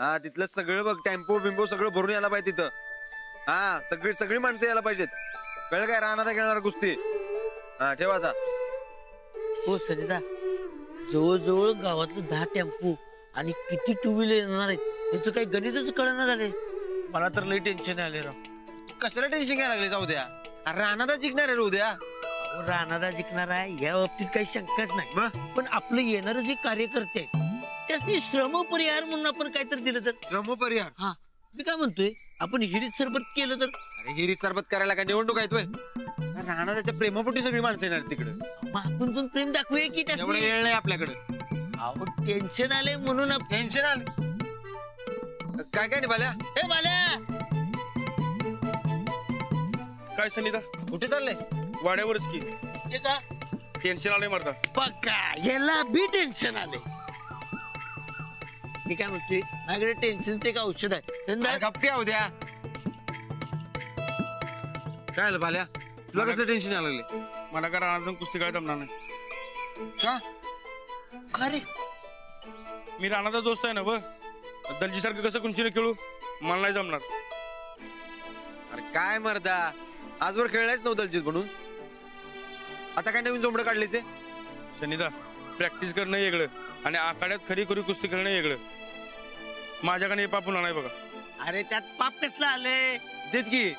हा तिथलं सगळं बघ, टेम्पो बिंपो सगळं भरून यायला पाहिजे तिथं. हा सगळी माणसं यायला पाहिजेत. कळलं काय? राहणार खेळणार कुस्ती. हा ठेवा आता. हो सनिदा, जवळजवळ गावातलं 10 टेम्पो आणि किती 2 व्हीलर येणार आहेत याचं काही गणितच कळना झाले. मला तर लई टेन्शन आले राव. कशाला टेन्शन घ्यायला लागले? जाऊ द्या, राहणार जिंकणार आहे उद्या. राहणारा जिंकणार आहे या बाबतीत काही शंकाच नाही. पण आपलं येणार जे कार्यकर्ते आहेत त्यासनी श्रम परिहार म्हणून आपण काहीतरी दिलं तर. श्रम परिहार? हा मी काय म्हणतोय, आपण हिरीत सरबत केलं तर. अरे हिरीत सरबत करायला काय निवडणूक आहे? राहणार त्याच्या प्रेमापोटी सगळी माणसं येणार तिकडे. आपण पण प्रेम दाखवूया की त्यात वेळ नाही आपल्याकडे. अहो टेन्शन आलंय म्हणून. टेन्शन आलं काय? काय नाही बाल्या. हे बाल्या काय सनिदा? कुठे चाललंय? वाड्यावरच की. हे का टेन्शन आलंय मरदा. पक्का याला बी टेन्शन आले. मी काय म्हणतोय, माझ्याकडे टेन्शनचं एक औषध आहे. गप्पी आहो द्या. काय आलं बाल्या, तुला कसं टेन्शन आलं लागले? मला काय राहणार कुस्ती काय जमणार नाही. का? का रे? मी राणाचा दोस्त आहे ना व. दलजी सारखं कसं कुंचीने खेळू? मला नाही जमणार. अरे काय मर्दा, आजवर खेळलायच नव्हतं दलजीत म्हणून. आता काय नवीन जोमडं काढलेस? सनिदा, प्रॅक्टिस करणं वेगळं आणि आखाड्यात खरी खरी कुस्ती खेळणं वेगळं. माझ्याकडे हे पापून नाही बघा. अरे त्यात पाप कसलं आले? तेच की,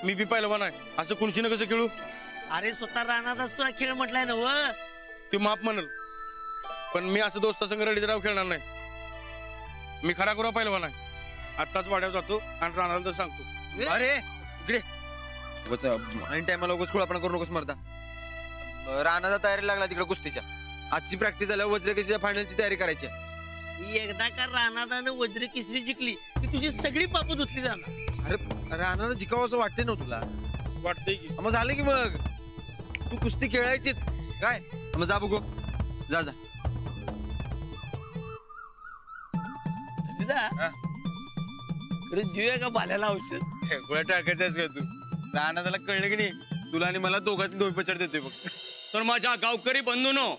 मी बी पहिलवान आहे, असं कुंचीनं कसं खेळू? अरे स्वतः राहणारच तुला खेळ म्हटलाय ना व. ते माप म्हणल, पण मी असं दोस्ता संग रडीतराव खेळणार नाही. मी खरा खुरा पहिलवान आहे. आत्ताच वाड्यावर जातो आणि राहणार तर सांगतो. अरे इकडे ऐन टायमाला उगाच आपण करू नकोस मर्दा. राहण्याचा तयारी लागला तिकडे कुस्तीच्या. आजची प्रॅक्टिस झाल्यावर वज्र केसरीच्या फायनलची तयारी करायची. एकदा का राणादानं वज्र केसरी जिंकली की तुझी सगळी पाप धुतली जाणार. अरे राहण्याचं जिकावं असं वाटतंय ना तुला? वाटतंय की. मग झालं की मग तू कुस्ती खेळायचीच काय? मग जा बघू, जा जा. देऊया का बाल्याला औषध? गोळ्या टाकायच्यास का तू? राहण्याला कळलं की नाही? तुला आणि मला दोघांची दोन पचड देतोय बघ. तर माझ्या गावकरी बंधूंनो,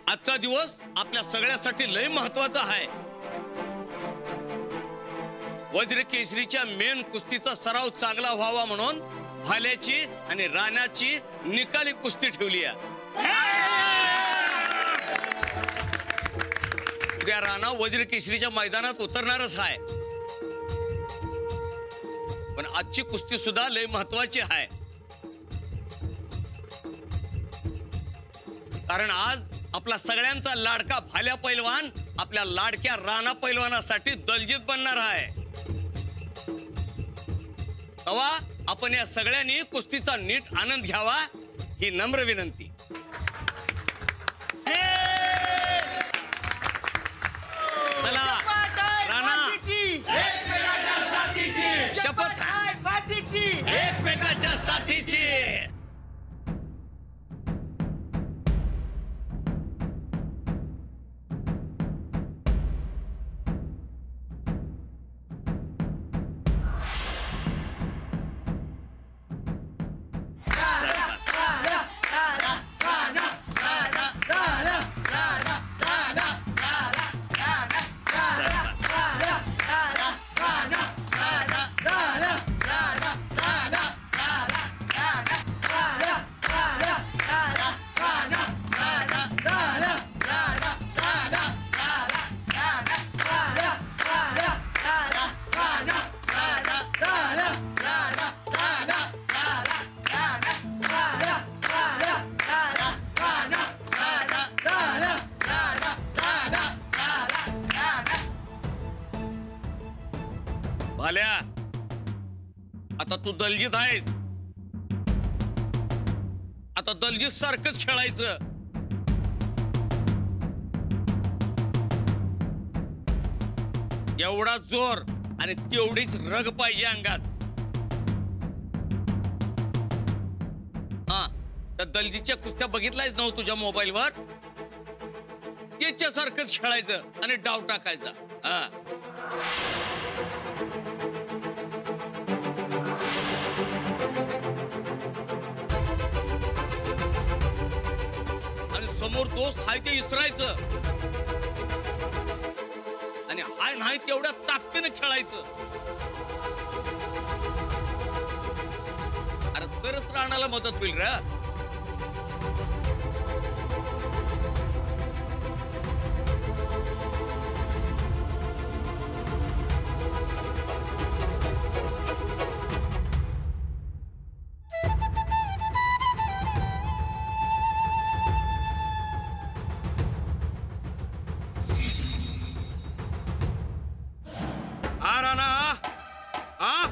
आजचा दिवस आपल्या सगळ्यासाठी लय महत्वाचा आहे. वज्र केसरीच्या मेन कुस्तीचा सराव चांगला व्हावा म्हणून भाल्याची आणि राणाची निकाली कुस्ती ठेवली आहे. उद्या राणा वज्र केसरीच्या मैदानात उतरणारच आहे. पण आजची कुस्ती सुद्धा लय महत्वाची आहे. कारण आज आपला सगळ्यांचा लाडका भाल्या पैलवान आपल्या लाडक्या राणा पैलवानासाठी दलजीत बनणार आहे. तेव्हा आपण या सगळ्यांनी कुस्तीचा नीट आनंद घ्यावा ही नम्र विनंती. चला राणा, शपथ एकमेकाच्या साथीची. भाल्या, आता तू दलजीत आहेस. आता दलजीत सारखंच खेळायचं. एवढा जोर आणि तेवढीच रग पाहिजे अंगात. हा, तर दलजीतच्या कुस्त्या बघितलायच नव्ह तुझ्या मोबाईलवर? त्याच्यासारखंच खेळायचं आणि डाव टाकायचा. हा, समोर दोस्त हाय ते इसरायचं आणि हाय काय नाही तेवढ्या ताकदीने खेळायचं. अरे तरच राणाला मदत होईल रे. राणा आ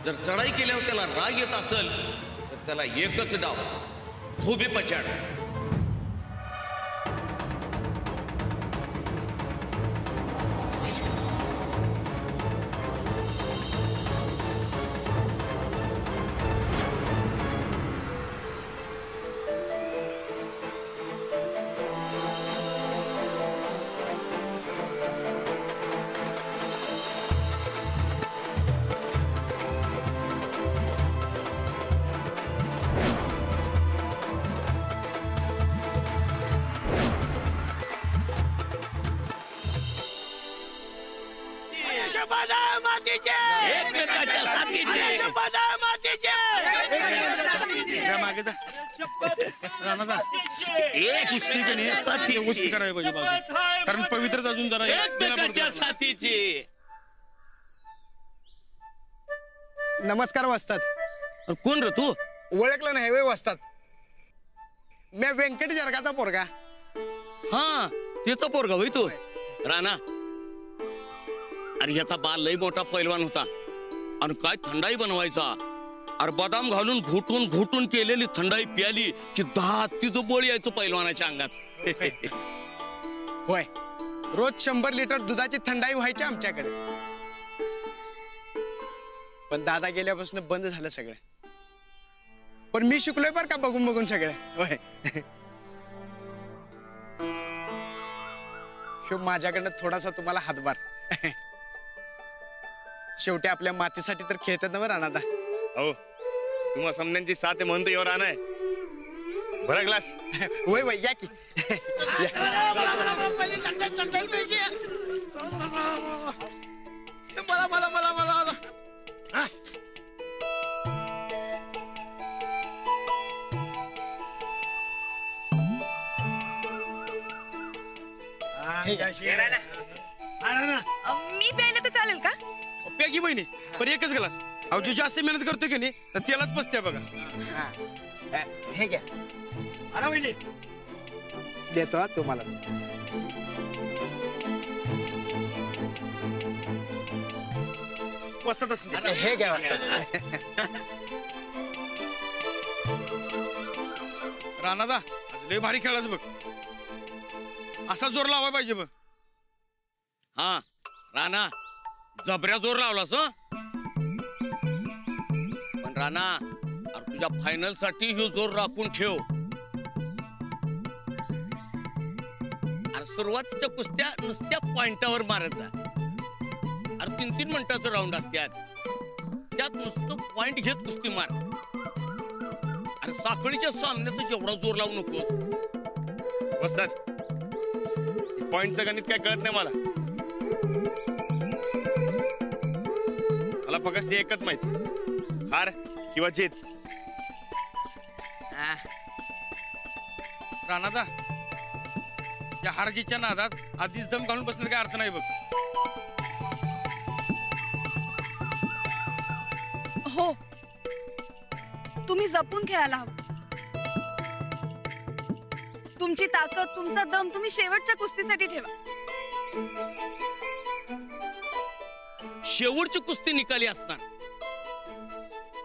जर चढाई केल्यावर त्याला राग येत असेल तर त्याला एकच डाव, धोबी पछाड. एकमेकाच्या साथीचे. मागे जा राणा कुस्ती की नाही व्यवस्थित करायला पाहिजे बाजू, कारण पवित्रच अजून जरा एकमेकाच्या साथीचे. नमस्कार वाजतात. कोण रे तू? ओळखलं नाही वे वाजतात. मी व्यंकट जरगाचा पोरगा. हा त्याचा पोरगा होय तू. राणा अरे याचा बाल लय मोठा पैलवान होता आणि काय थंडाई बनवायचा. अरे बदाम घालून घोटून घोटून केलेली थंडाई प्याली की 10 तिचं बोळ यायचं पैलवानाच्या अंगात. होय, रोज 100 लिटर दुधाची थंडाई व्हायची आमच्याकडे. पण दादा गेल्यापासून बंद झालं सगळं. पण मी शिकलोय बरं का बघून बघून सगळं. होय, शुभ माझ्याकडनं थोडासा तुम्हाला हातभार. शेवटी आपल्या मातीसाठी तर खेळतात ना राणा. हो तुम्हा समन्यांची साथ म्हणतो एवढा नाही भरा ग्लास. वय वय या की. मी प्यायला तर चालेल का? प्यागी बहिणी पण एकच ग्लास. अहो जो जास्त मेहनत करतो की नाही तर त्यालाच पसत्या बघा. हे घ्या. देतो तुम्हाला. वसतच नाही. हे घ्या. राणादा आज लय भारी खेळाच बघ. असा जोर लावायला पाहिजे बघ. हा राणा जबऱ्या जोर लावलास. पण राणा अरे तुझ्या फायनल साठी ह्यो जोर राखून ठेव. अरे सुरुवातीच्या कुस्त्या नुसत्या पॉइंटावर मारायचा. अरे 3-3 मिनिटाचं राऊंड असतात त्यात नुसतं पॉइंट घेत कुस्ती मार. अरे साखळीच्या सामन्यात जेवढा जोर लावू नकोस. वस्ताद पॉइंटचं गणित काय कळत नाही मला. मला फक्त एकच माहित, हार किंवा जीत. राणादा, या हारजीच्या नादात आधीच दम घालून बसण्याचा काय अर्थ नाही बघ. हो, तुम्ही जपून खेळायला हवं. तुमची ताकद, तुमचा दम तुम्ही शेवटच्या कुस्तीसाठी ठेवा. शेवटची कुस्ती निकाली असणार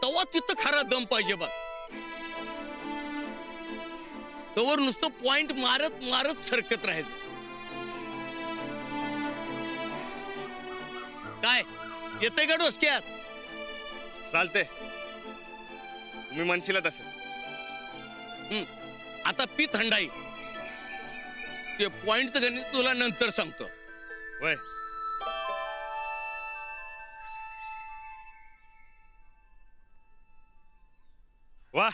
तेव्हा तिथं खरा दम पाहिजे बघ. तवर नुसतं पॉइंट मारत मारत सरकत राहायचं. काय येतंय का डोसक्यात? चालते, तुम्ही म्हणशील तसं. आता पी थंडाई. ते पॉइंटचं गणित तुला नंतर सांगतो. वय वा,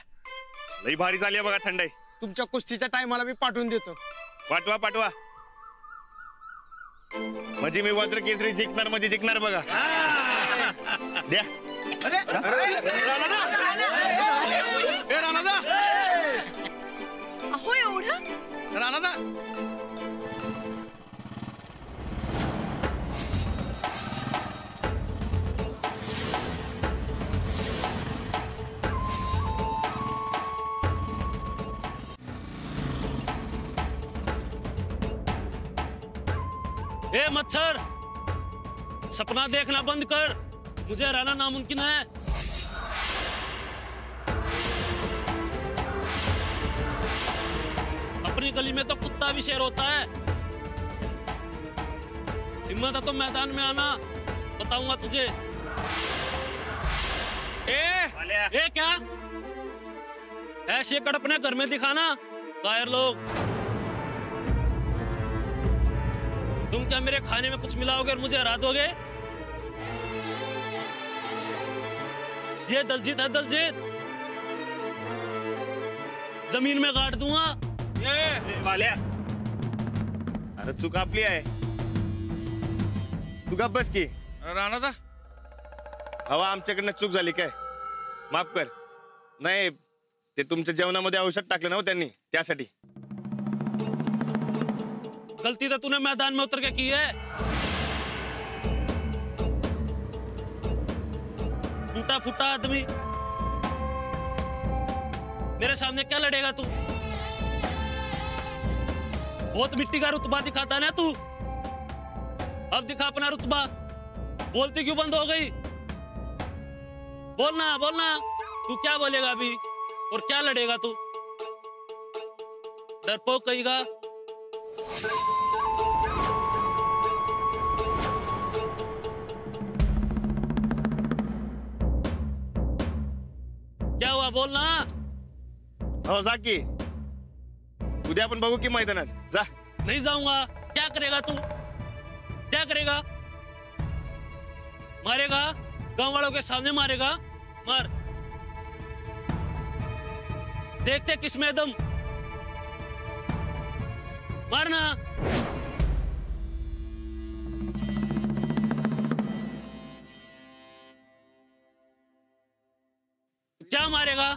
लई भारी झाली बघा थंडाई. तुमच्या कुस्तीच्या टायमाला मी पाठवून देतो. पाठवा पाठवा, म्हणजे मी वज्र केसरी जिंकणार म्हणजे जिंकणार बघा. द्या. राणादा, अहो एवढं राणादा, ए मच्छर, सपना देखना बंद कर. मुझे रहना नामुमकिन है. अपनी गली में तो कुत्ता भी शेर होता है. हिम्मत है तो मैदान में आना, बताऊंगा तुझे. ए क्या ऐसे कट अपने घर में दिखाना कायर लोग. तुम क्या मेरे खाने में कुछ मिलाओगे और मुझे हरा दोगे? ये दलजीत है, दलजीत. जमीन में गाड़ दूंगा. वाल्या, अरे चूक आपली आहे. तू गप बस की. राणादा, हवा आमच्याकडनं चूक झाली काय, माफ कर. नाही, ते तुमच्या जेवणामध्ये औषध टाकलं ना हो त्यांनी, त्यासाठी. गलती तो तूने मैदान में उतर के की है. टूटा फूटा आदमी मेरे सामने क्या लड़ेगा तू? बहुत मिट्टी का रुतबा दिखाता ना तू. अब दिखा अपना रुतबा. बोलती क्यों बंद हो गई? बोलना बोलना, तू क्या बोलेगा अभी और क्या लड़ेगा तू? डरपोक कहेगा. क्या हुआ बोलना. हो जा की, उद्या आपण बघू की मैदानात. जा. नहीं जाऊंगा. क्या करेगा तू? क्या करेगा? मारेगा? गांव वालों के सामने मारेगा? मार. देखते किस में दम. मारना. क्या मारेगा?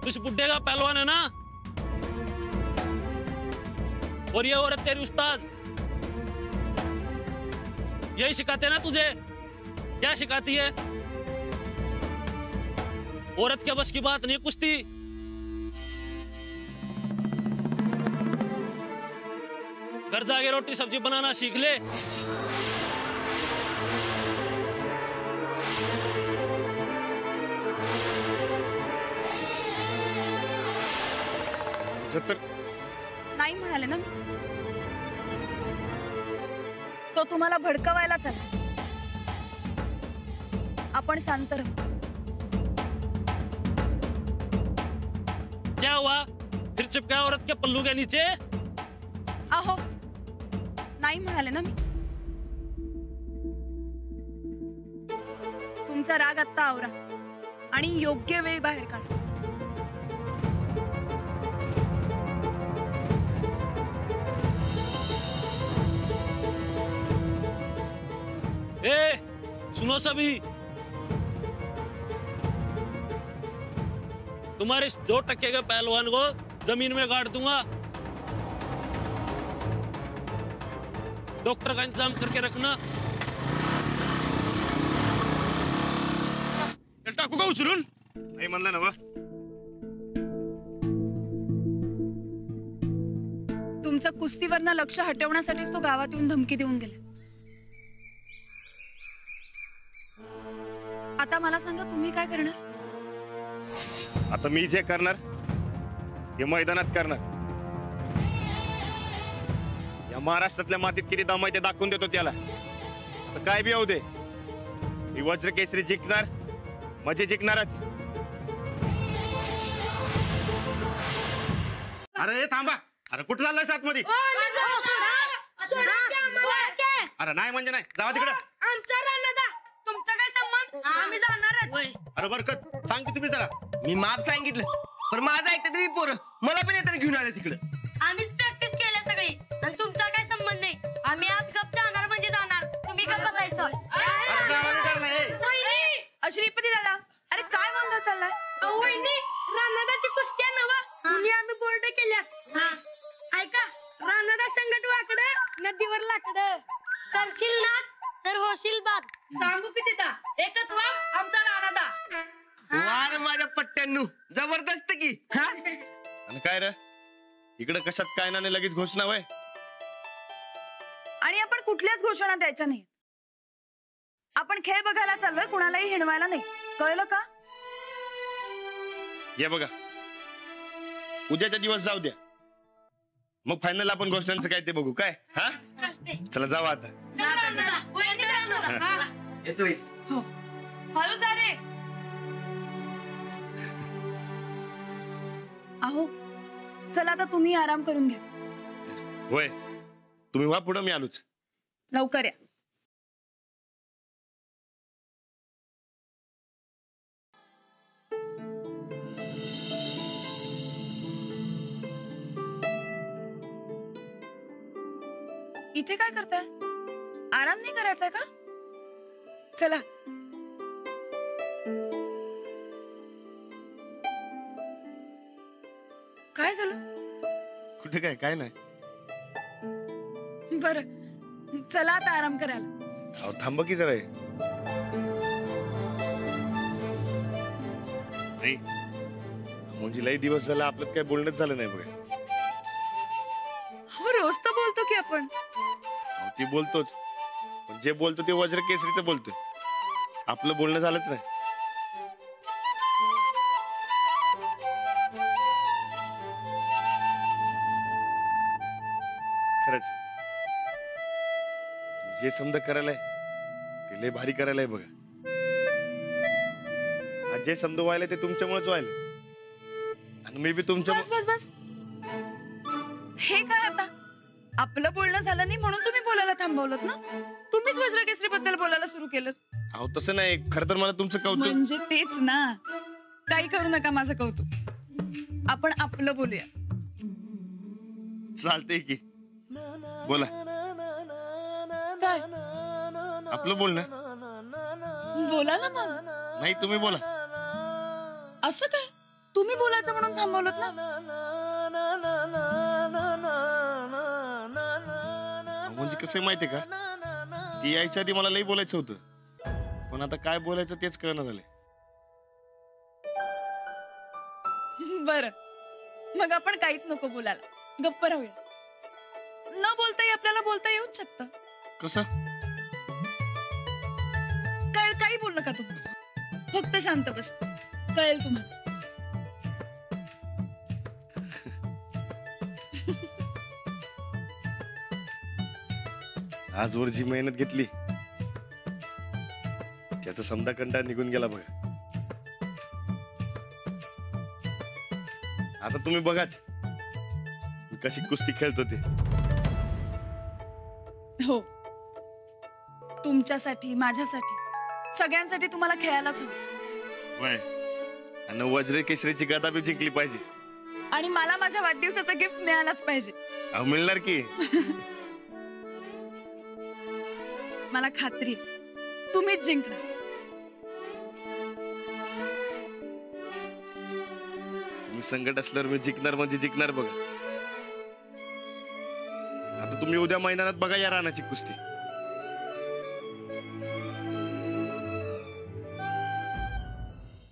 उस बुड्ढे का पहलवान है ना, और ये औरत तेरी उस्ताद. यही सिखाते ना तुझे. क्या सिखाती है? औरत के बस की बात नहीं कुश्ती. घर जाके रोटी सब्जी बनाना सीख ले. नाही म्हणाले ना मी. तो तुम्हाला भडकवायला चला. आपण शांत राहू. क्या हुआ? फिर चिपका औरत के पल्लू के नीचे. अहो नाही म्हणाले ना मी. तुमचा राग आत्ता आवरा आणि योग्य वेळी बाहेर काढा. सुनो सभी, तुम्हारे इस 2% के पहलवान को जमीन में गाड़ दूंगा। डॉक्टर का इंतजाम करके रखना। टाकू का उचलून? नाही म्हणलं ना मग. तुमचं कुस्तीवरनं लक्ष हटवण्यासाठीच तो गावात येऊन धमकी देऊन गेला. आता मला सांगा तुम्ही काय करणार? आता मी जे करणार हे मैदानात करणार. या महाराष्ट्रातल्या मातीत किती दम आहे ते दाखवून देतो त्याला. आता काय बी होऊ दे, मी वज्र केसरी जिंकणार म्हणजे जिंकणारच. अरे थांबा, अरे कुठं चाललाय आतमध्ये? अरे नाही म्हणजे नाही, जावा तिकडं. आमचा राणा तुमचा काय संबंध? आम्ही जाणारच. अरे बरकत सांग की तुम्ही जरा. मी माप सांगितलं पण माझं ऐकतं तुम्ही पोरं मला पण येताना घेऊन आले तिकडं. आम्हीच प्रॅक्टिस केल्या सगळी आणि तुमचा काय संबंध नाही. आम्ही आज गप जाणार म्हणजे जाणार, तुम्ही गप बसायचं. श्रीपती दादा, अरे काय वांधा चाललाय? वहिनी, रानादाची कुस्त्या नवा तुम्ही आम्ही बोर्ड केल्यात. ऐका, रानादा संकट वाकड नदीवर लाकड, करशील नाद तर होशील बाद. सांगू किती दा एकच वाघ आमचा रानादा. वार माझ्या पट्ट्यांनू जबरदस्त की. हा आणि काय रे इकडे कशात काय ना लगेच घोषणा वय. आणि आपण कुठल्याच घोषणा द्यायच्या नाही. आपण खेळ बघायला चाललोय, कुणालाही हिणवायला नाही, कळलं का? ये बघा, उद्याचा दिवस जाऊ द्या, मग फायनल आपण घोषणांचं काय ते बघू. काय हा चला जाऊ आता. येतोय. हॅलो सारे. अहो चला आता तुम्ही आराम करून घ्या. होय, तुम्ही वा पुढं, मी आलोच. लवकर या. इथे काय करताय? आराम नाही करायचा का? चला. काय झालं? कुठे काय काय नाही. बरं चला आता आराम करायला. अहो थांब की जरा. नाही म्हणजे लई दिवस झाला आपल्यात काय बोलणंच झालं नाही बघा. हो रोज तर बोलतो की आपण. अहो ती बोलतोच, पण जे बोलतो ते वज्र केसरीचं बोलतोय. आपलं बोलणं झालंच नाही. खरंच तू जे समजा करायलाय ते लय भारी करायलाय बघा. आज जे समजा व्हायला ते तुमच्यामुळेच व्हायला आणि मी बी तुमच्या. बस बस बस. हे काय आता? आपलं बोलणं झालं नाही म्हणून तुम्ही बोलायला थांबवलं ना? तुम्हीच वज्र केसरी बद्दल बोलायला सुरू केलं. अहो तसं नाही, खरं तर मला तुमचं कौतुक. म्हणजे तेच ना, काही करू नका माझं कौतुक. आपण आपलं बोलूया. चालतंय की, बोला. काय? आपलं बोलणं. बोला ना मग. नाही तुम्ही बोला. असं काय? तुम्ही बोलायचं म्हणून थांबवलं ना? म्हणजे कसं माहितीये का, ती यायच्या आधी मला लई बोलायचं होतं, पण आता काय बोलायचं तेच कळणं झालंय. बरं मग आपण काहीच नको बोलायला, गप्प राहूया. न बोलताही आपल्याला बोलता येऊच शकतं. कसं काय? काही बोल नका तुम्ही, फक्त शांत बस, कळेल तुम्हाला. आजवर जी मेहनत घेतली त्याचा समजा कंटाळ निघून गेला बघा. आता तुम्ही बघाच मी कशी कुस्ती खेळतो ते. हो, तुमच्यासाठी, माझ्यासाठी, सगळ्यांसाठी तुम्हाला खेळायलाच हवं. वय आणि वज्र केसरीची गदा बी जिंकली पाहिजे. आणि मला माझ्या वाढदिवसाचं गिफ्ट मिळालाच पाहिजे. अहो मिळणार की. मला खात्री आहे तुम्हीच जिंकणार. तुम्ही संकट असल्यावर मी जिंकणार म्हणजे जिंकणार बघा. आता तुम्ही उद्या मैदानात बघा या रानाची कुस्ती.